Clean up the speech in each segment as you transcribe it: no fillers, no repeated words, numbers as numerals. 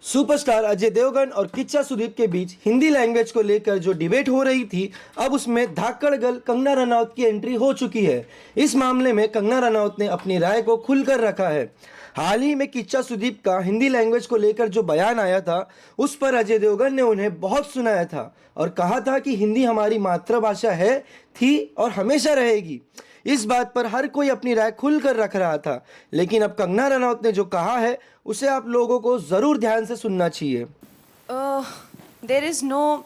Superstar Ajay Devgan और किच्चा सुदीप के बीच Hindi language को लेकर जो डिबेट हो रही थी, अब उसमें धाकड़ गर्ल कंगना रनौत की एंट्री हो चुकी है। इस मामले में कंगना रनौत ने अपनी राय को खुलकर रखा है। हाल ही में किच्चा सुदीप का हिंदी लैंग्वेज को लेकर जो बयान आया था, उस पर अजय देवगन ने उन्हें बहुत सुनाया था और कहा था कि हिंदी हमारी मातृभाषा है, थी और हमेशा रहेगी। इस बात पर हर कोई अपनी राय खुलकर रख रहा था, लेकिन अब कंगना रनौत ने जो कहा है उसे आप लोगों को ज़रूर ध्यान से सुनना चाहिए। देर इज़ नो,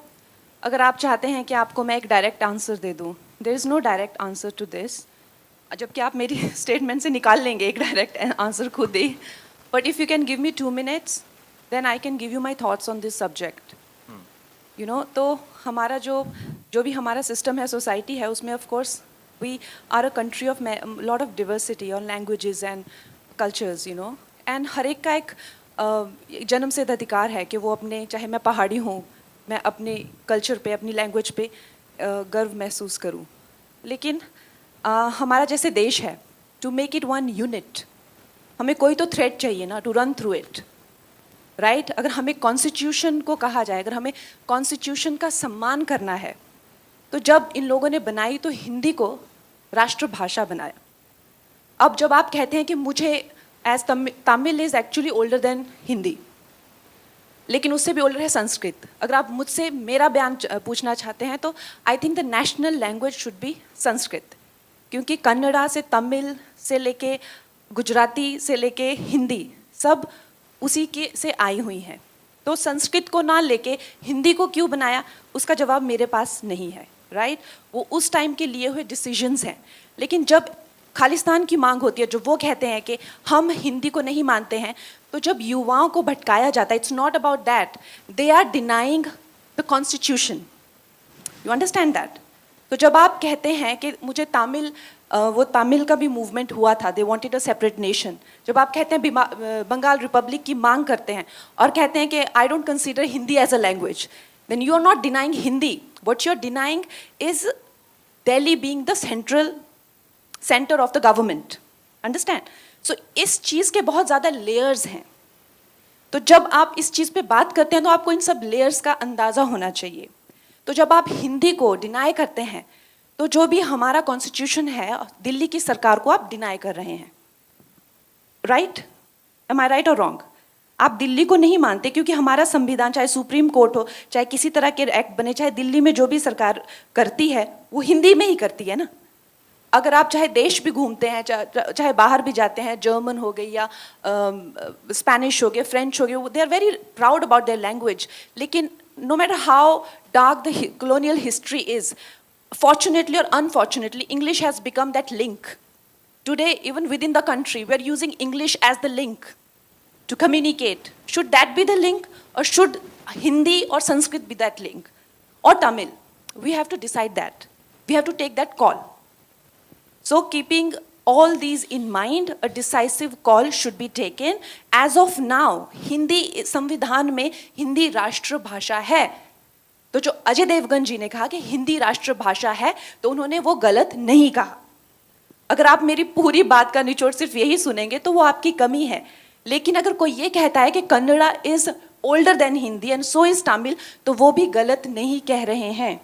अगर आप चाहते हैं कि आपको मैं एक डायरेक्ट आंसर दे दूं, there is no direct answer to this, जबकि आप मेरी स्टेटमेंट से निकाल लेंगे एक डायरेक्ट आंसर खुद ही। But if you can give me 2 minutes, then I can give you my thoughts on this subject. You know, तो हमारा जो भी हमारा सिस्टम है, सोसाइटी है, उसमें of course we are a country of lot of diversity और languages and cultures, you know, and हर एक का एक जन्म सिद्ध अधिकार है कि वो अपने, चाहे मैं पहाड़ी हूँ, मैं अपने कल्चर पे, अपनी लैंग्वेज पे गर्व महसूस करूँ। लेकिन हमारा जैसे देश है, to make it one unit, हमें कोई तो थ्रेड चाहिए ना, to run through it, right. अगर हमें कॉन्स्टिट्यूशन को कहा जाए, अगर हमें कॉन्स्टिट्यूशन का सम्मान करना है, तो जब इन लोगों ने बनाई तो हिंदी को राष्ट्रभाषा बनाया। अब जब आप कहते हैं कि मुझे as Tamil is actually older than Hindi, लेकिन उससे भी ओल्डर है संस्कृत। अगर आप मुझसे मेरा बयान पूछना चाहते हैं तो I think the national language should be Sanskrit, क्योंकि कन्नड़ा से तमिल से लेके गुजराती से लेके हिंदी सब उसी के से आई हुई हैं। तो संस्कृत को ना लेके हिंदी को क्यों बनाया, उसका जवाब मेरे पास नहीं है, राइट। वो उस टाइम के लिए हुए डिसीजंस हैं। लेकिन जब खालिस्तान की मांग होती है, जो वो कहते हैं कि हम हिंदी को नहीं मानते हैं, तो जब युवाओं को भटकाया जाता है, it's not about that, they are denying the constitution, you understand that. तो जब आप कहते हैं कि मुझे तमिल, वो तमिल का भी मूवमेंट हुआ था, they wanted a separate nation, जब आप कहते हैं बंगाल रिपब्लिक की मांग करते हैं और कहते हैं कि I don't consider Hindi as a language, then you are not denying Hindi, what you are denying is Delhi being the centre of the government, understand. So इस चीज़ के बहुत ज़्यादा लेयर्स हैं। तो जब आप इस चीज़ पे बात करते हैं तो आपको इन सब लेयर्स का अंदाज़ा होना चाहिए। तो जब आप हिंदी को डिनाई करते हैं, तो जो भी हमारा कॉन्स्टिट्यूशन है, दिल्ली की सरकार को आप डिनाई कर रहे हैं, राइट। एम आई राइट और रॉन्ग? आप दिल्ली को नहीं मानते, क्योंकि हमारा संविधान, चाहे सुप्रीम कोर्ट हो, चाहे किसी तरह के एक्ट बने, चाहे दिल्ली में जो भी सरकार करती है वो हिंदी में ही करती है ना। अगर आप चाहे देश भी घूमते हैं, चाहे बाहर भी जाते हैं, जर्मन हो गई या स्पेनिश हो गया, फ्रेंच हो गया, they are very proud about their language. लेकिन no matter how dark the colonial history is, fortunately or unfortunately, English has become that link. Today, even within the country, we are using English as the link to communicate. Should that be the link, or should Hindi or Sanskrit be that link, or Tamil? We have to decide that. We have to take that call. So keeping all these in mind, a decisive call should be taken. As of now, Hindi संविधान में हिंदी राष्ट्रभाषा है। तो जो अजय देवगन जी ने कहा कि हिंदी राष्ट्रभाषा है, तो उन्होंने वो गलत नहीं कहा। अगर आप मेरी पूरी बात का निचोड़ सिर्फ यही सुनेंगे तो वो आपकी कमी है। लेकिन अगर कोई ये कहता है कि Kannada is older than Hindi and so is Tamil, तो वो भी गलत नहीं कह रहे हैं।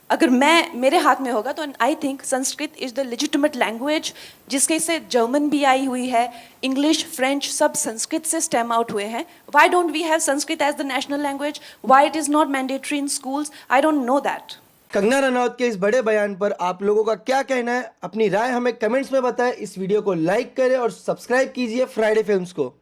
अगर मेरे हाथ में होगा तो I think Sanskrit is the legitimate language, जिसके से जर्मन भी आई हुई है, इंग्लिश, फ्रेंच, सब संस्कृत से स्टेम आउट हुए हैं। Why don't we have Sanskrit as the national language? Why it is not mandatory in schools? I don't know that. Kangana Ranaut के इस बड़े बयान पर आप लोगों का क्या कहना है? अपनी राय हमें कमेंट्स में बताएं। इस वीडियो को लाइक करें और सब्सक्राइब कीजिए फ्राइडे फिल्म्स को।